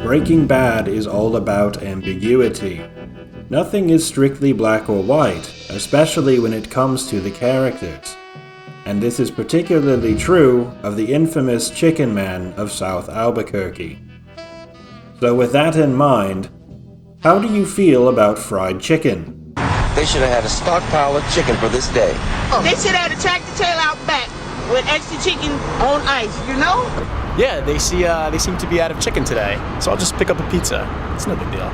Breaking Bad is all about ambiguity. Nothing is strictly black or white, especially when it comes to the characters. And this is particularly true of the infamous Chicken Man of South Albuquerque. So with that in mind, how do you feel about fried chicken? They should have had a stockpile of chicken for this day. They should have a tractor trailer out back with extra chicken on ice, you know? Yeah, they seem to be out of chicken today, so I'll just pick up a pizza. It's no big deal.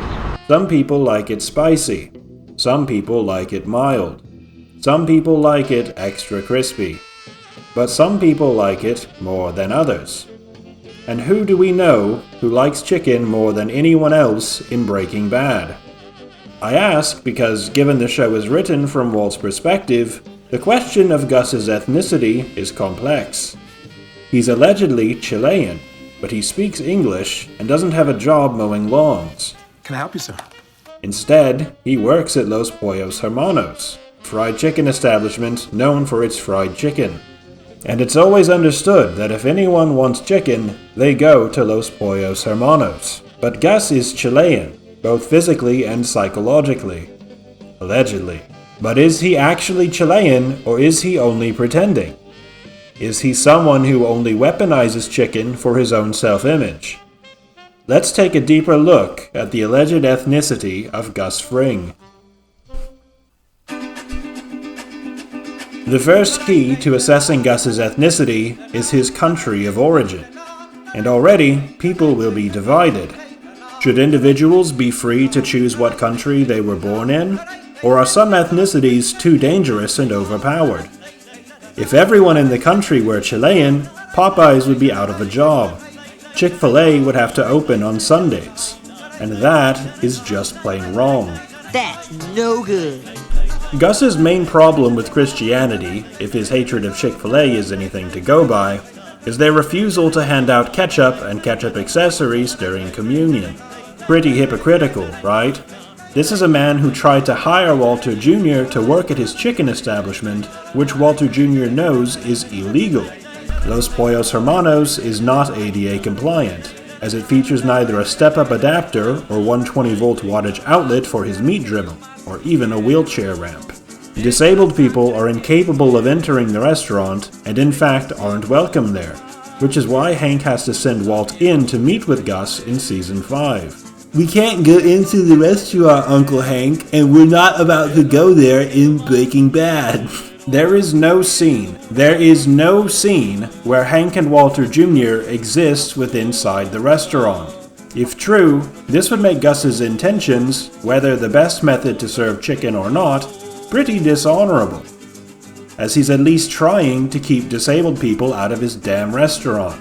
Some people like it spicy. Some people like it mild. Some people like it extra crispy. But some people like it more than others. And who do we know who likes chicken more than anyone else in Breaking Bad? I ask because, given the show is written from Walt's perspective, the question of Gus's ethnicity is complex. He's allegedly Chilean, but he speaks English and doesn't have a job mowing lawns. Can I help you, sir? Instead, he works at Los Pollos Hermanos, a fried chicken establishment known for its fried chicken. And it's always understood that if anyone wants chicken, they go to Los Pollos Hermanos. But Gus is Chilean, both physically and psychologically. Allegedly. But is he actually Chilean, or is he only pretending? Is he someone who only weaponizes chicken for his own self-image? Let's take a deeper look at the alleged ethnicity of Gus Fring. The first key to assessing Gus's ethnicity is his country of origin. And already, people will be divided. Should individuals be free to choose what country they were born in? Or are some ethnicities too dangerous and overpowered? If everyone in the country were Chilean, Popeyes would be out of a job. Chick-fil-A would have to open on Sundays. And that is just plain wrong. That's no good. Gus's main problem with Christianity, if his hatred of Chick-fil-A is anything to go by, is their refusal to hand out ketchup and ketchup accessories during communion. Pretty hypocritical, right? This is a man who tried to hire Walter Jr. to work at his chicken establishment, which Walter Jr. knows is illegal. Los Pollos Hermanos is not ADA compliant, as it features neither a step-up adapter or 120-volt wattage outlet for his meat dribble, or even a wheelchair ramp. Disabled people are incapable of entering the restaurant, and in fact aren't welcome there, which is why Hank has to send Walt in to meet with Gus in Season 5. We can't go into the restaurant, Uncle Hank, and we're not about to go there in Breaking Bad. There is no scene where Hank and Walter Jr. exist inside the restaurant. If true, this would make Gus's intentions, whether the best method to serve chicken or not, pretty dishonorable, as he's at least trying to keep disabled people out of his damn restaurant.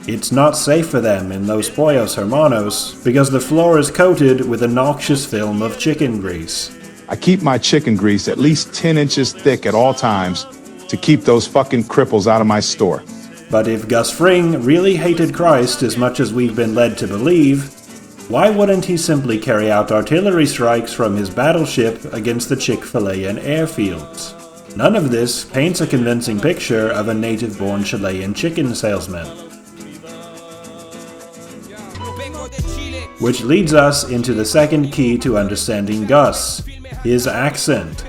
It's not safe for them in Los Pollos Hermanos because the floor is coated with a noxious film of chicken grease. I keep my chicken grease at least 10 inches thick at all times to keep those fucking cripples out of my store. But if Gus Fring really hated Christ as much as we've been led to believe, why wouldn't he simply carry out artillery strikes from his battleship against the Chick-fil-A airfields? None of this paints a convincing picture of a native-born Chilean chicken salesman. Which leads us into the second key to understanding Gus, his accent.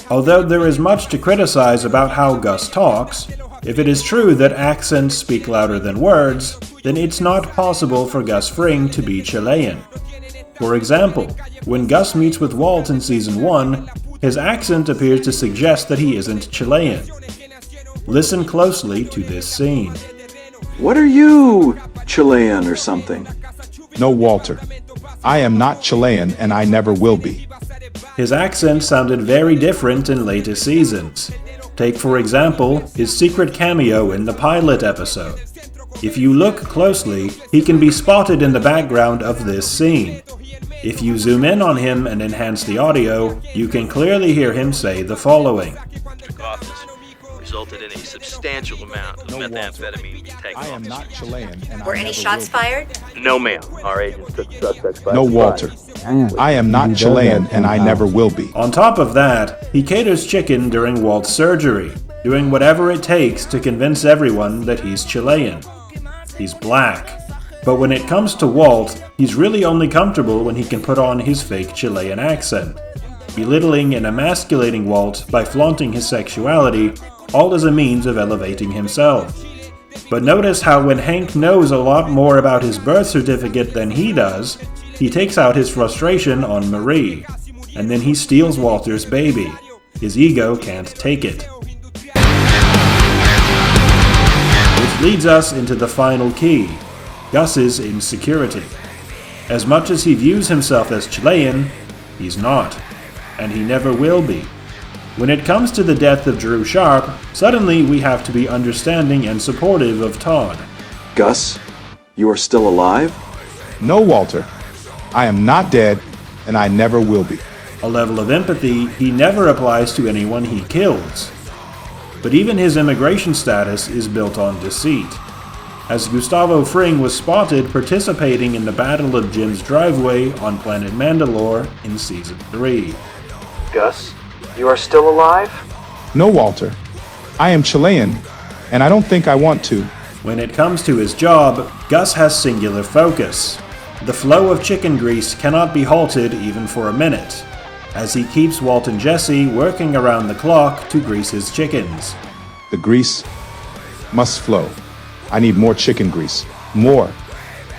Although there is much to criticize about how Gus talks, if it is true that accents speak louder than words, then it's not possible for Gus Fring to be Chilean. For example, when Gus meets with Walt in Season 1, his accent appears to suggest that he isn't Chilean. Listen closely to this scene. What are you, Chilean or something? No, Walter. I am not Chilean and I never will be. His accent sounded very different in later seasons. Take, for example, his secret cameo in the pilot episode. If you look closely, he can be spotted in the background of this scene. If you zoom in on him and enhance the audio, you can clearly hear him say the following. Resulted in a substantial amount of methamphetamine taken. I am not Chilean and Were any shots fired? No, ma'am. Our agents took suspects by No, surprise. Walter. I am not Chilean and I never will be. On top of that, he caters chicken during Walt's surgery, doing whatever it takes to convince everyone that he's Chilean. He's black. But when it comes to Walt, he's really only comfortable when he can put on his fake Chilean accent, belittling and emasculating Walt by flaunting his sexuality, all as a means of elevating himself. But notice how when Hank knows a lot more about his birth certificate than he does, he takes out his frustration on Marie, and then he steals Walter's baby. His ego can't take it. Which leads us into the final key, Gus's insecurity. As much as he views himself as Chilean, he's not, and he never will be. When it comes to the death of Drew Sharp, suddenly we have to be understanding and supportive of Todd. Gus, you are still alive? No, Walter. I am not dead, and I never will be. A level of empathy he never applies to anyone he kills. But even his immigration status is built on deceit, as Gustavo Fring was spotted participating in the Battle of Jim's Driveway on planet Mandalore in Season 3. Gus, you are still alive? No, Walter. I am Chilean, and I don't think I want to. When it comes to his job, Gus has singular focus. The flow of chicken grease cannot be halted even for a minute, as he keeps Walt and Jesse working around the clock to grease his chickens. The grease must flow. I need more chicken grease. More.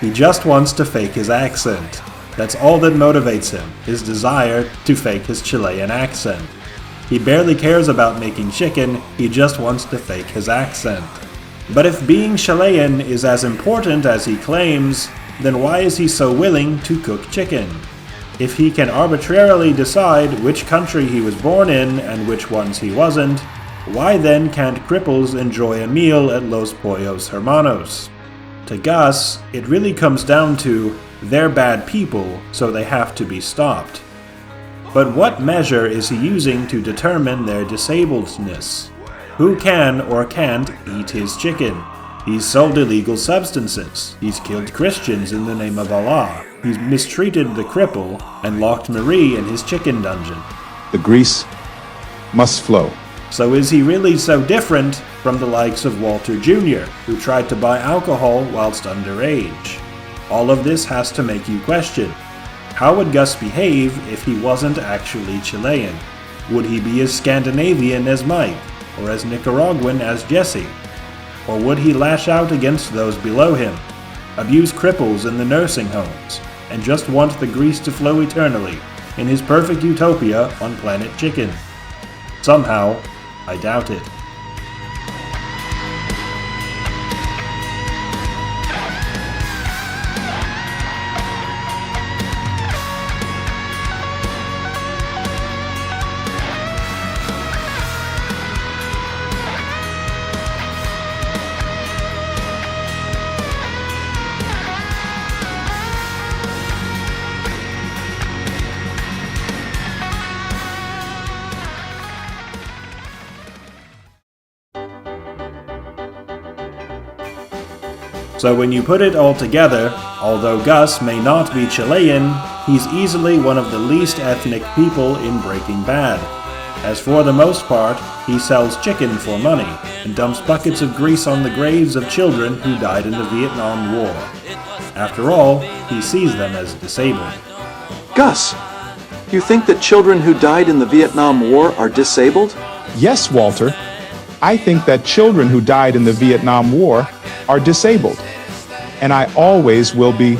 He just wants to fake his accent. That's all that motivates him, his desire to fake his Chilean accent. He barely cares about making chicken, he just wants to fake his accent. But if being Chilean is as important as he claims, then why is he so willing to cook chicken? If he can arbitrarily decide which country he was born in and which ones he wasn't, why then can't cripples enjoy a meal at Los Pollos Hermanos? To Gus, it really comes down to, they're bad people, so they have to be stopped. But what measure is he using to determine their disabledness? Who can or can't eat his chicken? He's sold illegal substances, he's killed Christians in the name of Allah, he's mistreated the cripple, and locked Marie in his chicken dungeon. The grease must flow. So is he really so different from the likes of Walter Jr., who tried to buy alcohol whilst underage? All of this has to make you question, how would Gus behave if he wasn't actually Chilean? Would he be as Scandinavian as Mike, or as Nicaraguan as Jesse? Or would he lash out against those below him, abuse cripples in the nursing homes, and just want the grease to flow eternally in his perfect utopia on Planet Chicken? Somehow, I doubt it. So when you put it all together, although Gus may not be Chilean, he's easily one of the least ethnic people in Breaking Bad. As for the most part, he sells chicken for money and dumps buckets of grease on the graves of children who died in the Vietnam War. After all, he sees them as disabled. Gus, you think that children who died in the Vietnam War are disabled? Yes, Walter. I think that children who died in the Vietnam War are disabled. And I always will be